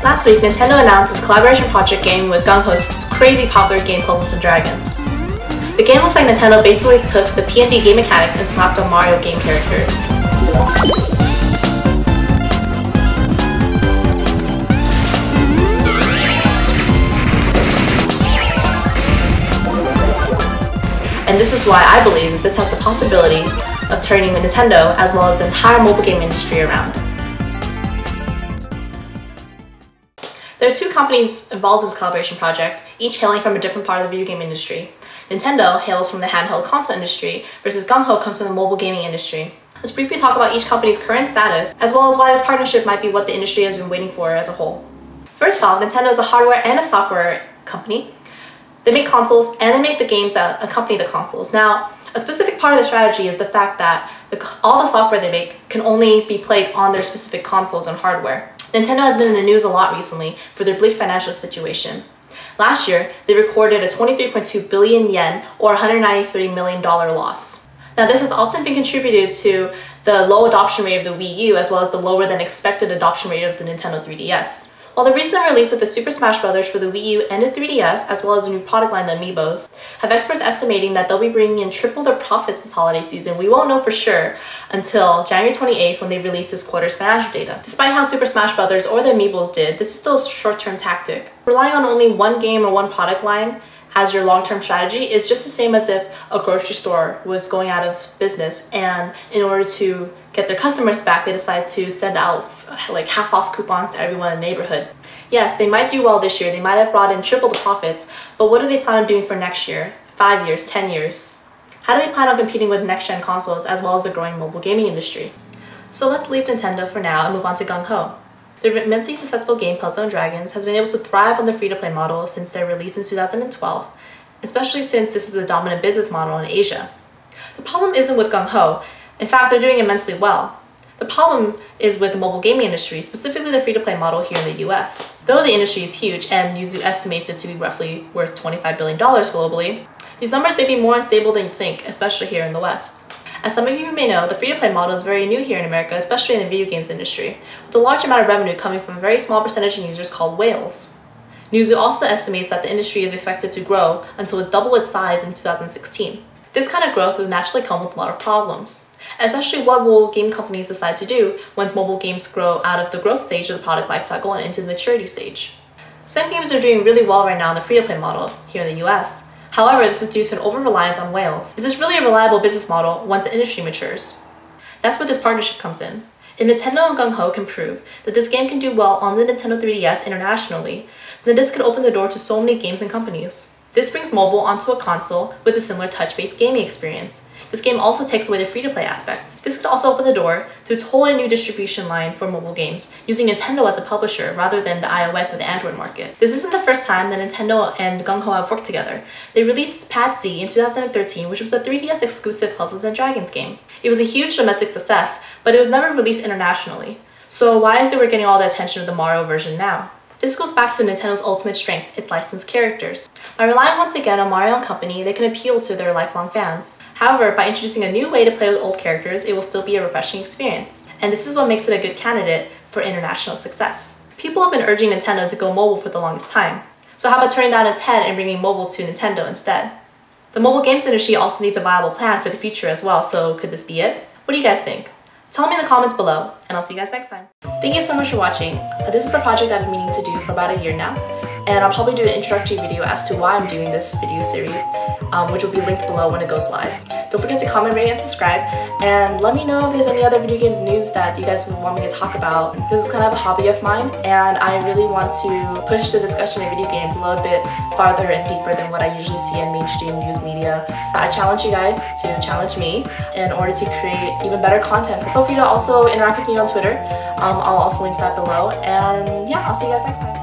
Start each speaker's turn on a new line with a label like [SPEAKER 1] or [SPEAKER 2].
[SPEAKER 1] Last week, Nintendo announced its collaboration project game with GungHo's crazy popular game Puzzles & Dragons. The game looks like Nintendo basically took the P&D game mechanics and slapped on Mario game characters. And this is why I believe that this has the possibility of turning Nintendo as well as the entire mobile game industry around. There are two companies involved in this collaboration project, each hailing from a different part of the video game industry. Nintendo hails from the handheld console industry, versus GungHo comes from the mobile gaming industry. Let's briefly talk about each company's current status, as well as why this partnership might be what the industry has been waiting for as a whole. First off, Nintendo is a hardware and a software company. They make consoles and they make the games that accompany the consoles. Now, a specific part of the strategy is the fact that all the software they make can only be played on their specific consoles and hardware. Nintendo has been in the news a lot recently for their bleak financial situation. Last year, they recorded a 23.2 billion yen or $193 million loss. Now, this has often been contributed to the low adoption rate of the Wii U as well as the lower than expected adoption rate of the Nintendo 3DS. While the recent release of the Super Smash Bros. For the Wii U and the 3DS, as well as a new product line, the Amiibos, have experts estimating that they'll be bringing in triple their profits this holiday season. We won't know for sure until January 28th when they release this quarter's financial data. Despite how Super Smash Bros. Or the Amiibos did, this is still a short-term tactic. Relying on only one game or one product line as your long-term strategy is just the same as if a grocery store was going out of business and in order to get their customers back, they decide to send out like half-off coupons to everyone in the neighborhood. Yes, they might do well this year, they might have brought in triple the profits, but what do they plan on doing for next year, 5 years, 10 years? How do they plan on competing with next-gen consoles as well as the growing mobile gaming industry? So let's leave Nintendo for now and move on to GungHo. Their immensely successful game Puzzles & Dragons has been able to thrive on the free-to-play model since their release in 2012, especially since this is a dominant business model in Asia. The problem isn't with GungHo. In fact, they're doing immensely well. The problem is with the mobile gaming industry, specifically the free-to-play model here in the US. Though the industry is huge and Yuzu estimates it to be roughly worth $25 billion globally, these numbers may be more unstable than you think, especially here in the West. As some of you may know, the free-to-play model is very new here in America, especially in the video games industry, with a large amount of revenue coming from a very small percentage of users called whales. Newzoo also estimates that the industry is expected to grow until it's double its size in 2016. This kind of growth would naturally come with a lot of problems, especially what will game companies decide to do once mobile games grow out of the growth stage of the product lifecycle and into the maturity stage. Some games are doing really well right now in the free-to-play model here in the US. However, this is due to an over-reliance on whales. Is this really a reliable business model once the industry matures? That's where this partnership comes in. If Nintendo and GungHo can prove that this game can do well on the Nintendo 3DS internationally, then this could open the door to so many games and companies. This brings mobile onto a console with a similar touch-based gaming experience. This game also takes away the free-to-play aspect. This could also open the door to a totally new distribution line for mobile games, using Nintendo as a publisher rather than the iOS or the Android market. This isn't the first time that Nintendo and GungHo have worked together. They released PAD Z in 2013, which was a 3DS exclusive Puzzles & Dragons game. It was a huge domestic success, but it was never released internationally. So why is it we're getting all the attention of the Mario version now? This goes back to Nintendo's ultimate strength, its licensed characters. By relying once again on Mario & Company, they can appeal to their lifelong fans. However, by introducing a new way to play with old characters, it will still be a refreshing experience. And this is what makes it a good candidate for international success. People have been urging Nintendo to go mobile for the longest time. So how about turning that on its head and bringing mobile to Nintendo instead? The mobile games industry also needs a viable plan for the future as well, so could this be it? What do you guys think? Tell me in the comments below, and I'll see you guys next time. Thank you so much for watching. This is a project I've been meaning to do for about a year now, and I'll probably do an introductory video as to why I'm doing this video series, which will be linked below when it goes live. Don't forget to comment, rate, and subscribe, and let me know if there's any other video games news that you guys would want me to talk about. This is kind of a hobby of mine, and I really want to push the discussion of video games a little bit farther and deeper than what I usually see in mainstream news media. I challenge you guys to challenge me in order to create even better content. Feel free to also interact with me on Twitter. I'll also link that below, and yeah, I'll see you guys next time.